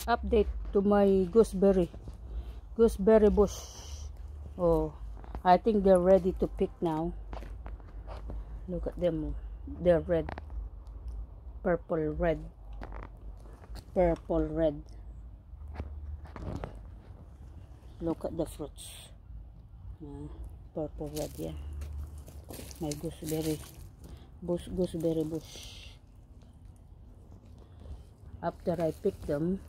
Update to my gooseberry bush. Oh, I think they're ready to pick now. Look at them. They're red, purple red. Look at the fruits. Purple red. Yeah, my gooseberry bush. After I pick them,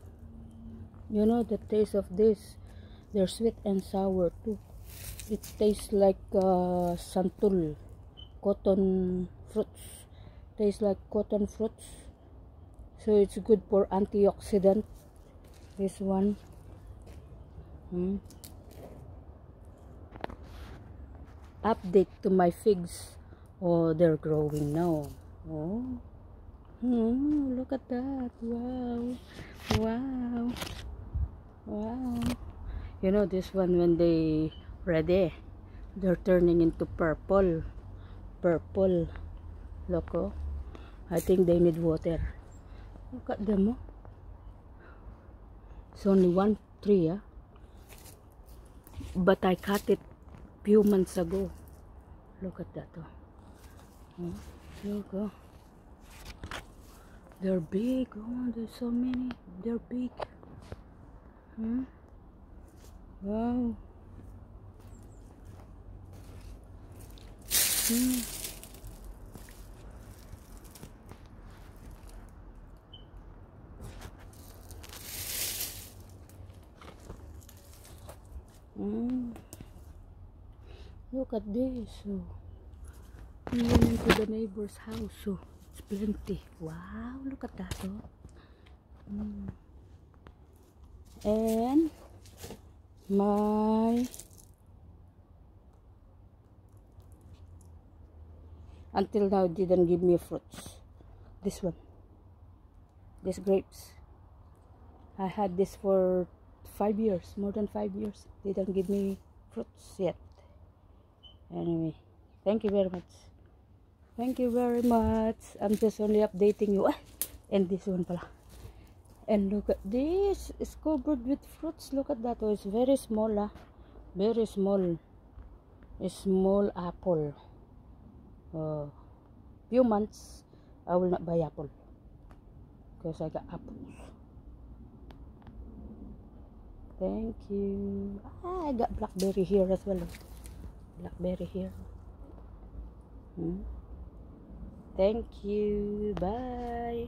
you know the taste of this. They're sweet and sour too. It tastes like santul, cotton fruits. Tastes like cotton fruits. So it's good for antioxidant. This one. Update to my figs. Oh, they're growing now. Oh. Look at that. Wow. You know this one, when they ready, they're turning into purple. Look, oh. I think they need water. Look at them, oh. It's only one tree, but I cut it few months ago. Look at that, oh. Look, oh. They're big. Oh, there's so many. They're big. Wow. Look at this. So, we went into the neighbor's house. So, it's plenty. Wow, look at that. And my until now it didn't give me fruits. This one, this grapes, I had this for 5 years, more than 5 years. They don't give me fruits yet. Anyway, thank you very much. I'm just only updating you. And this one pala. And look at this, it's covered with fruits. Look at that. Oh, it's very small, very small. A small apple. Few months I will not buy apple because I got apples. Thank you. I got blackberry here as well. Blackberry here. Thank you. Bye.